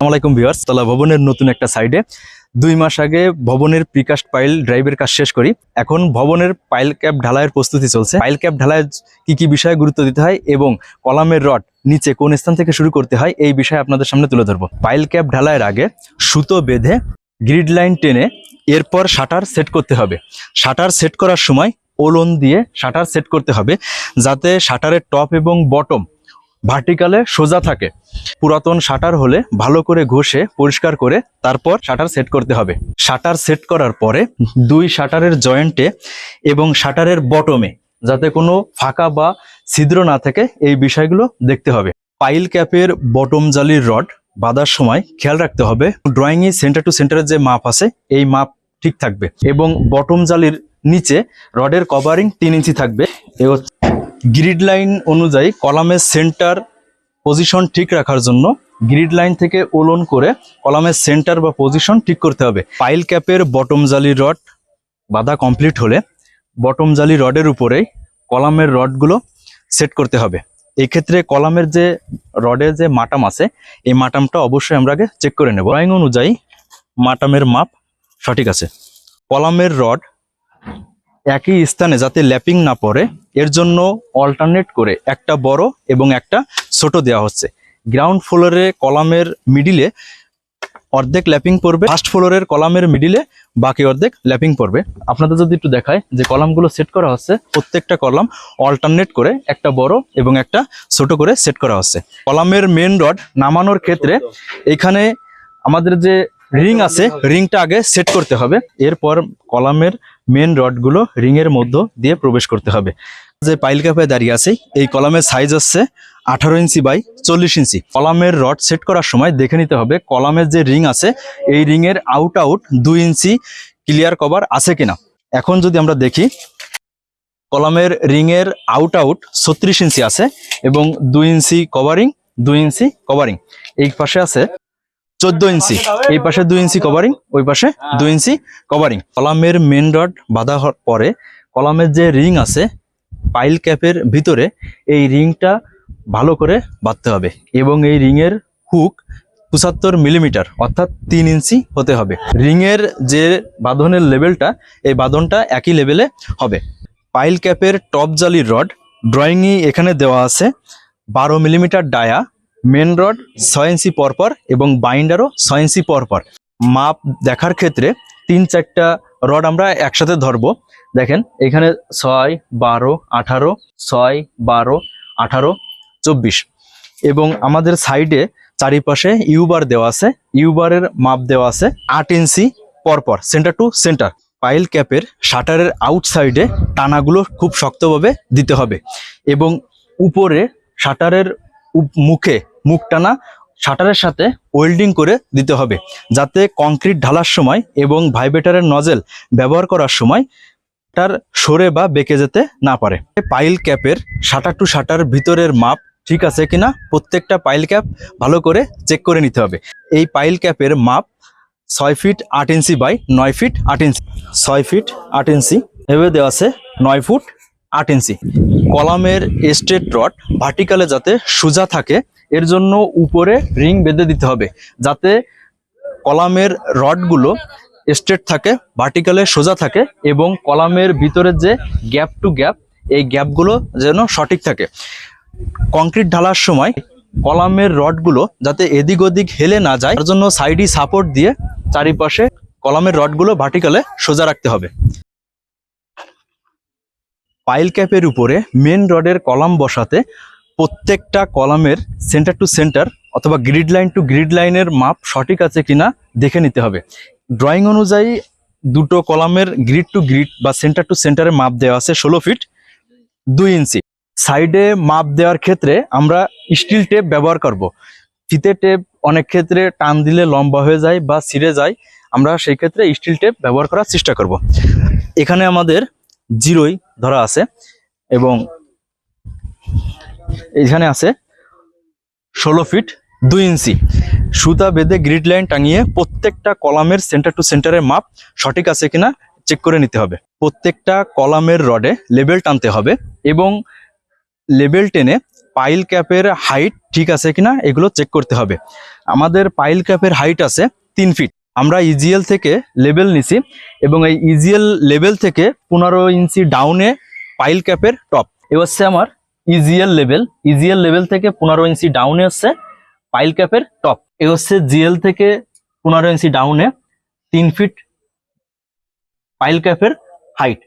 আসসালামাইকুম ভিউয়ার্স, তলা ভবনের নতুন একটা সাইডে 2 মাস আগে ভবনের প্রিকাস্ট পাইল ড্রাইভের কাজ শেষ করি। এখন ভবনের পাইল ক্যাপ ঢালাইয়ের প্রস্তুতি চলছে। পাইল ক্যাপ ঢালাইয়ের কি বিষয়ে গুরুত্ব দিতে হয় এবং কলামের রড নিচে কোন স্থান থেকে শুরু করতে হয় এই বিষয়ে আপনাদের সামনে তুলে ধরবো। পাইল ক্যাপ ঢালাইয়ের আগে সুতো বেঁধে গ্রিড লাইন টেনে এরপর শাটার সেট করতে হবে। শাটার সেট করার সময় ওলন দিয়ে শাটার সেট করতে হবে যাতে শাটারের টপ এবং বটম ভার্টিকালে সোজা থাকে। পুরাতন শাটার হলে ভালো করে ঘষে পরিষ্কার করে তারপর শাটার সেট করতে হবে। শাটার সেট করার পরে দুই শাটারের জয়েন্টে এবং শাটারের বটমে যাতে কোনো ফাঁকা বা ছিদ্র না থাকে এই বিষয়গুলো দেখতে হবে। পাইল ক্যাপের বটম জালির রড বাঁধার সময় খেয়াল রাখতে হবে ড্রয়িংয়ে সেন্টার টু সেন্টারের যে মাপ আছে এই মাপ ঠিক থাকবে এবং বটম জালির নিচে রডের কভারিং 3 ইঞ্চি থাকবে। গ্রিড লাইন অনুযায়ী কলামের সেন্টার পজিশন ঠিক রাখার জন্য গ্রিড লাইন থেকে ওলন করে কলামের সেন্টার বা পজিশন ঠিক করতে হবে। পাইল ক্যাপের বটম জালি রড বাঁধা কমপ্লিট হলে বটম জালি রডের উপরেই কলামের রডগুলো সেট করতে হবে। এই ক্ষেত্রে কলামের যে রডের যে মাটাম আছে এই মাটামটা অবশ্যই আমরা আগে চেক করে নেব। ড্রয়িং অনুযায়ী মাটামের মাপ সঠিক আছে। কলামের রড একই স্থানে যাতে ল্যাপিং না পড়ে এর জন্য অল্টারনেট করে একটা বড় এবং একটা ছোট দেওয়া হচ্ছে। গ্রাউন্ড ফ্লোরে কলামের মিডিলে অর্ধেক ল্যাপিং পড়বে, ফার্স্ট ফ্লোরের কলামের মিডিলে বাকি অর্ধেক ল্যাপিং পড়বে। আপনাদের যদি একটু দেখায় যে কলামগুলো সেট করা হচ্ছে প্রত্যেকটা কলাম অল্টারনেট করে একটা বড় এবং একটা ছোট করে সেট করা হচ্ছে। কলামের মেন রড নামানোর ক্ষেত্রে এখানে আমাদের যে রিং আছে রিংটা আগে সেট করতে হবে, এরপর কলামের মেন রডগুলো রিং এর মধ্যে দিয়ে প্রবেশ করতে হবে। যে পাইল ক্যাপে দাঁড়িয়ে আছে এই কলামের সাইজ হচ্ছে 18 ইঞ্চি বাই 40 ইঞ্চি। কলামের রড সেট করার সময় দেখে নিতে হবে কলামের যে রিং আছে এই রিং এর আউট 2 ইঞ্চি ক্লিয়ার কভার আছে কিনা। এখন যদি আমরা দেখি কলামের রিং এর আউট 36 ইঞ্চি আছে এবং 2 ইঞ্চি কভারিং 2 ইঞ্চি কভারিং। এই পাশে আছে 14 ইঞ্চি, এই পাশে 2 ইঞ্চি কভারিং, ওই পাশে 2 ইঞ্চি কভারিং। কলামের মেন রড বাঁধা হওয়ার পরে কলামের যে রিং আছে পাইল ক্যাপের ভিতরে এই রিংটা ভালো করে বাঁধতে হবে এবং এই রিংয়ের হুক 75 মিলিমিটার অর্থাৎ 3 ইঞ্চি হতে হবে। রিংয়ের যে বাঁধনের লেভেলটা এই বাঁধনটা একই লেভেলে হবে। পাইল ক্যাপের টপ জালির রড ড্রয়িংয়ে এখানে দেওয়া আছে 12 মিলিমিটার ডায়া, মেন রড 6 ইঞ্চি পরপর এবং বাইন্ডারও 6 ইঞ্চি পরপর। মাপ দেখার ক্ষেত্রে 3-4টা রড আমরা একসাথে ধরবো। দেখেন এখানে 6, 12, 18, 6, 12, 18, 24 এবং আমাদের সাইডে চারিপাশে ইউবার দেওয়া আছে। ইউবারের মাপ দেওয়া আছে 8 ইঞ্চি পরপর সেন্টার টু সেন্টার। পাইল ক্যাপের শাটারের আউটসাইডে টানাগুলো খুব শক্তভাবে দিতে হবে এবং উপরে শাটারের মুখ টানা শাটারের সাথে ওয়েল্ডিং করে দিতে হবে যাতে কংক্রিট ঢালার সময় এবং ভাইব্রেটরের নজেল ব্যবহার করার সময় তার সরে বা বেঁকে যেতে না পারে। পাইল ক্যাপের শাটার টু শাটার ভিতরের মাপ ঠিক আছে কিনা প্রত্যেকটা পাইল ক্যাপ ভালো করে চেক করে নিতে হবে। এই পাইল ক্যাপের মাপ 6 feet 8 inch by 9 feet 8 inch. 6 feet 8 inch এভাবে দেওয়া আছে 9 ফুট 8 ইঞ্চি। কলামের স্ট্রেট রড ভার্টিকালে যাতে সোজা থাকে এর জন্য উপরে রিং বেঁধে দিতে হবে যাতে কলামের রডগুলো স্ট্রেট থাকে, ভার্টিকালে সোজা থাকে এবং কলামের ভিতরে যে গ্যাপ টু গ্যাপ এই গ্যাপগুলো যেন সঠিক থাকে। কংক্রিট ঢালার সময় কলামের রডগুলো যাতে এদিক ওদিক হেলে না যায় তার জন্য সাইডে সাপোর্ট দিয়ে চারিপাশে কলামের রডগুলো ভার্টিকালে সোজা রাখতে হবে। পাইল ক্যাপের উপরে মেন রডের কলাম বসাতে প্রত্যেকটা কলামের সেন্টার টু সেন্টার অথবা গ্রিড লাইন টু গ্রিড লাইনের মাপ সঠিক আছে কিনা দেখে নিতে হবে। ড্রয়িং অনুযায়ী দুটো কলামের গ্রিড টু গ্রিড বা সেন্টার টু সেন্টারের মাপ দেওয়া আছে 16 ফিট 2 ইঞ্চি। সাইডে মাপ দেওয়ার ক্ষেত্রে আমরা স্টিল টেপ ব্যবহার করব। ফিতে টেপ অনেক ক্ষেত্রে টান দিলে লম্বা হয়ে যায় বা ছিঁড়ে যায়, আমরা সেই ক্ষেত্রে স্টিল টেপ ব্যবহার করার চেষ্টা করব। এখানে আমাদের 0 ধরা আছে এবং এখানে আছে 16 ফিট 2 ইঞ্চি। সুতা বেঁধে গ্রিড লাইন টাঙিয়ে প্রত্যেকটা কলামের সেন্টার টু সেন্টারের মাপ সঠিক আছে কিনা চেক করে নিতে হবে। প্রত্যেকটা কলামের রডে লেবেল টানতে হবে এবং লেবেল টেনে পাইল ক্যাপের হাইট ঠিক আছে কিনা এগুলো চেক করতে হবে। আমাদের পাইল ক্যাপের হাইট আছে 3 ফিট। আমরা ইজিএল থেকে লেভেল নিছি এবং এই ইজিএল লেভেল থেকে 15 ইঞ্চি ডাউনে পাইল ক্যাপের টপ। এ হচ্ছে আমার ইজিএল লেভেল থেকে 15 ইঞ্চি ডাউনে হচ্ছে পাইল ক্যাপের টপ। এ হচ্ছে জিএল থেকে 15 ইঞ্চি ডাউনে 3 ফিট পাইল ক্যাপের হাইট।